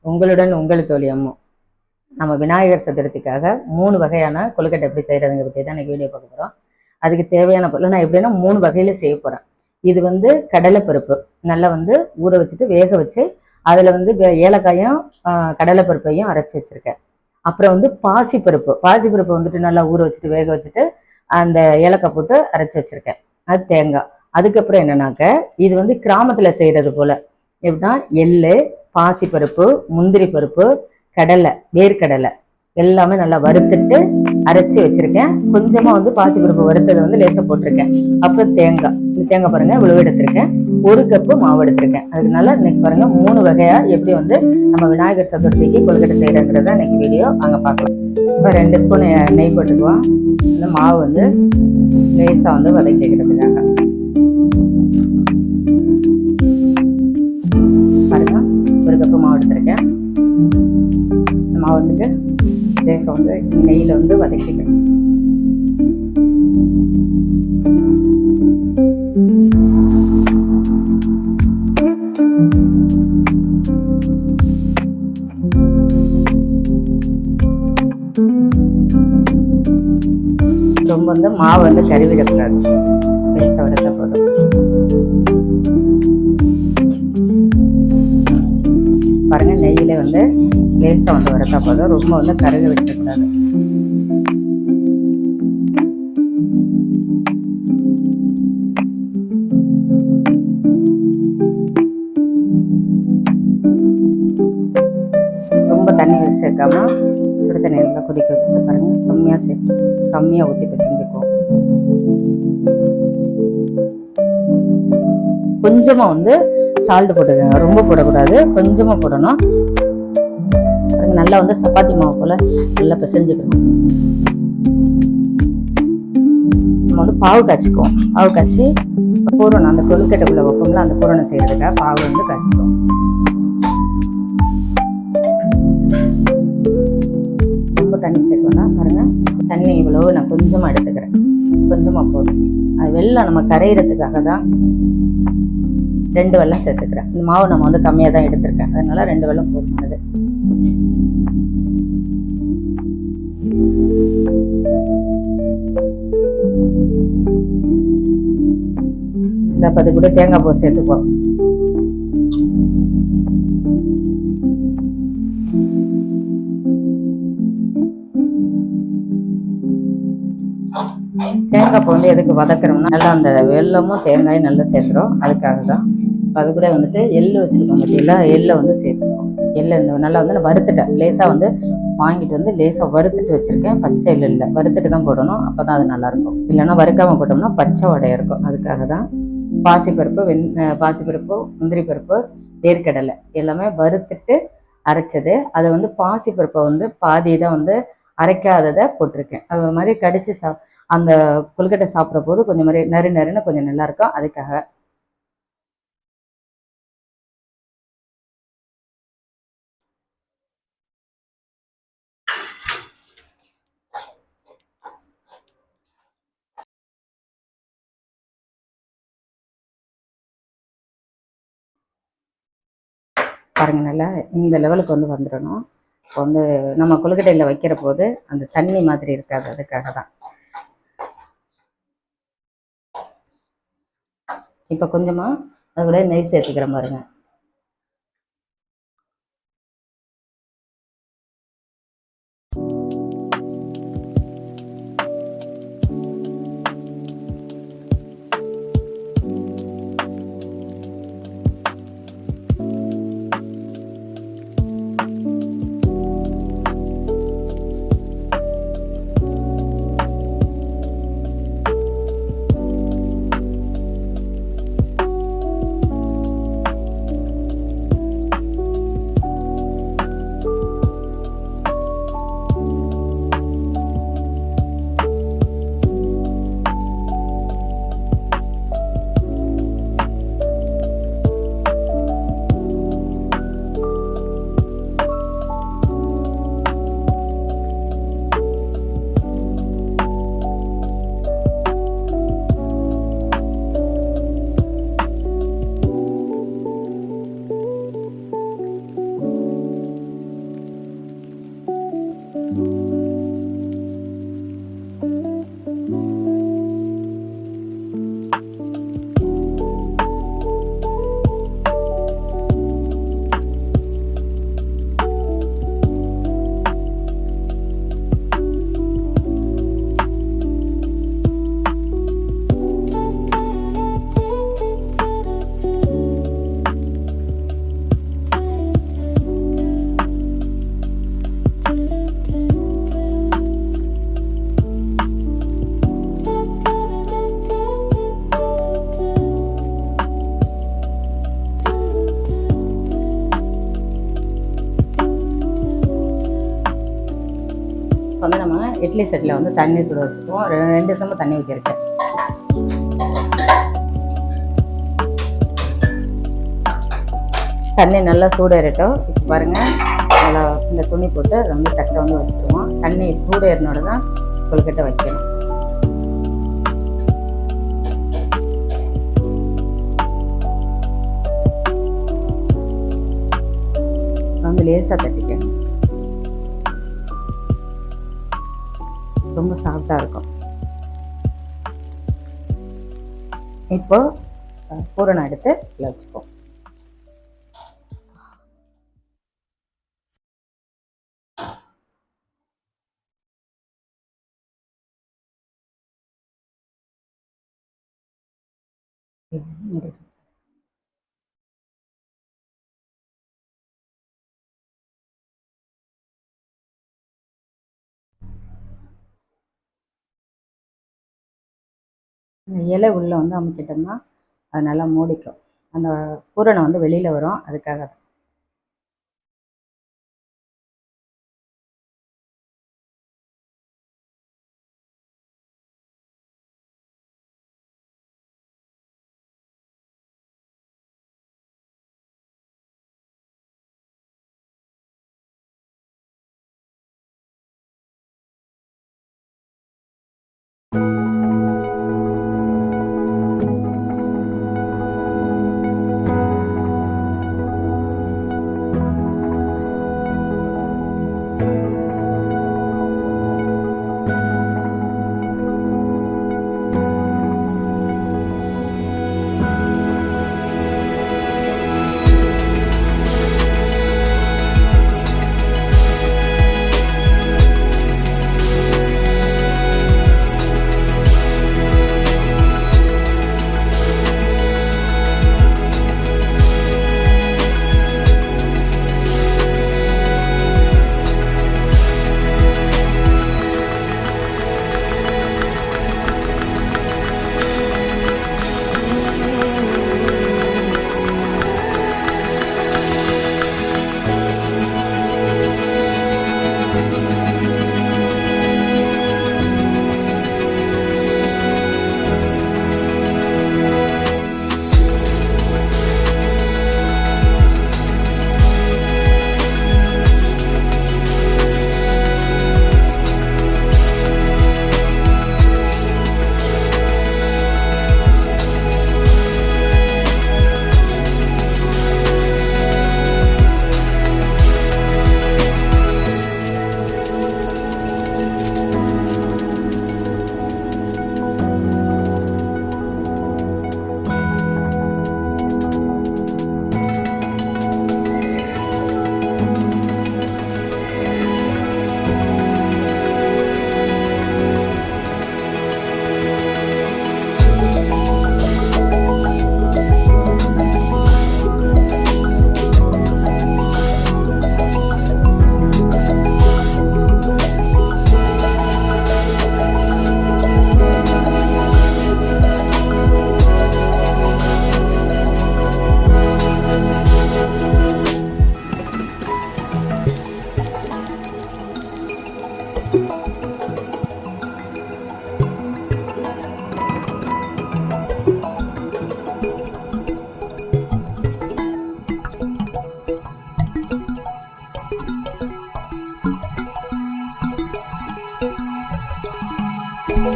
உங்களுடன் உங்கள் தோழி அம்மு. நம்ம விநாயகர் சதுர்த்திக்காக 3 வகையான கொழுக்கட்டை எப்படி செய்கிறதுங்க பற்றி தான் இன்றைக்கி வீடியோ பார்க்க போகிறோம். அதுக்கு தேவையான பொருள் நான் எப்படின்னா 3 வகையில் செய்ய போகிறேன். இது கடலைப்பருப்பு நல்லா ஊற வச்சுட்டு வேக வச்சு அதில் ஏலக்காயும் கடலைப்பருப்பையும் அரைச்சி வச்சுருக்கேன். அப்புறம் பாசிப்பருப்பு நல்லா ஊற வச்சுட்டு வேக வச்சுட்டு அந்த ஏலக்காய் போட்டு அரைச்சி வச்சுருக்கேன். அது தேங்காய். அதுக்கப்புறம் என்னன்னாக்க இது கிராமத்தில் செய்கிறது போல் எப்படின்னா எள்ளு, பாசிப்பருப்பு, முந்திரி பருப்பு, கடலை, வேர்க்கடலை எல்லாமே நல்லா வறுத்துட்டு அரைச்சி வச்சிருக்கேன். கொஞ்சமா பாசிப்பருப்பு வறுத்ததை லேசா போட்டிருக்கேன். அப்புறம் தேங்காய் பாருங்க இவ்வளவு எடுத்திருக்கேன். 1 கப்பு மாவு எடுத்திருக்கேன். அதனால இன்னைக்கு பாருங்க 3 வகையா எப்படி நம்ம விநாயகர் சதுர்த்திக்கு கொழுக்கட்டை செய்யறதுங்கிறத இன்னைக்கு வீடியோ அங்க பார்க்கலாம். இப்போ 2 ஸ்பூன் நெய் போட்டுக்குவோம். இந்த மாவு லேசா வதக்கிக்கிறதுக்காக பாருங்க 1 கப்பு மாவு எடுத்திருக்கேன். மாவு லேசா நெய்யில வதக்கிக்கணும். ரொம்ப மாவு கருவிடக்கூடாது. லேசா வறுத்தா போதும். பாருங்க நெய்யில லேசா வறுத்தா போதும். ரொம்ப கருக விட்டுக்கூடாது. ரொம்ப தண்ணி சேர்க்காம சுடு தண்ணி நல்லா கொதிக்க வச்சுட்டு பாருங்க கம்மியா ஊற்றி பிசைஞ்சுக்குவோம். கொஞ்சமா சால்ட் போட்டுக்கோங்க. ரொம்ப போடக்கூடாது, கொஞ்சமா போடணும். நல்லா சப்பாத்தி மாவு போல நல்லா பிசைஞ்சுக்கணும். நம்ம பாவு காய்ச்சிக்குவோம். பாவு காய்ச்சி பூரணம் அந்த கொழுக்கட்டைக்குள்ள வைப்போம்ல, அந்த பூரணம் செய்யறதுக்காக பாவு காய்ச்சிக்குவோம். ரொம்ப தண்ணி சேர்க்கணும். பாருங்க தண்ணி இவ்வளவு நான் கொஞ்சமா எடுத்துக்கிறேன். கொஞ்சமா போதும். அது வெல்லம் நம்ம கரையிறதுக்காக தான் 2 வெல்லம் சேர்த்துக்கிறேன். இந்த மாவு நம்ம கம்மியா தான் எடுத்திருக்கேன். அதனால 2 வெல்லம் போதுமானது. இந்த பது கூட தேங்காய் பூ சேர்த்துப்போம். தேங்காய் பூ எதுக்கு வதக்குறோம்னா நல்லா அந்த வெல்லமும் தேங்காயும் நல்லா சேர்த்துறோம். அதுக்காக தான். அது கூட எள்ளு வச்சுருக்கோம் பார்த்தீங்களா, எள்ளை சேர்த்துக்கோம். எள்ளு நல்லா நான் வறுத்துட்டேன். லேசாக வாங்கிட்டு லேசாக வறுத்துட்டு வச்சுருக்கேன். பச்சை எள்ளு இல்லை, வறுத்துட்டு தான் போடணும். அப்போ தான் அது நல்லாயிருக்கும். இல்லைன்னா வறுக்காமல் போட்டோம்னா பச்சை வடையாக இருக்கும். அதுக்காக தான் பாசிப்பருப்பு, முந்திரி பருப்பு, வேர்க்கடலை எல்லாமே வறுத்துட்டு அரைச்சது. அதை பாசிப்பருப்பை பாதி தான் அரைக்காததை போட்டிருக்கேன். அது ஒரு மாதிரி கடிச்சு அந்த கொழுக்கட்டை சாப்பிட்ற போது கொஞ்சம் மாதிரி நறுன்னு கொஞ்சம் நல்லா இருக்கும். அதுக்காக பாருங்க நல்லா இந்த லெவலுக்கு வந்துடணும். இப்போ நம்ம கொழுக்கட்டையில் வைக்கிற போது அந்த தண்ணி மாதிரி இருக்காது. அதுக்காக தான். இப்போ கொஞ்சமா அது கூட நெய் சேர்த்துக்கிறேன் பாருங்க. இப்போ வந்து நம்ம இட்லி செட்டில் வந்து தண்ணி சுட வச்சுக்குவோம். 2 செம்பு தண்ணி ஊற்றிருக்கேன். தண்ணி நல்லா சூடேறட்டும். இப்போ பாருங்கள், நல்லா இந்த துணி போட்டு அதை வந்து தட்டை வந்து வச்சுருவோம். தண்ணி சூடேறினோட தான் கொழுக்கட்டை வைக்கணும். வந்து லேசாக தட்டிக்கணும். ரொம்ப சாஃப்டாக இருக்கும். இப்போ பூரணம் எடுத்து இதில் வச்சுப்போம். இந்த இலை உள்ளே வந்து அமுக்கிட்டோம்னா அது நல்லா மூடிக்கும். அந்த பூரணம் வந்து வெளியில் வரும், அதுக்காக தான்.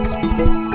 Thank you.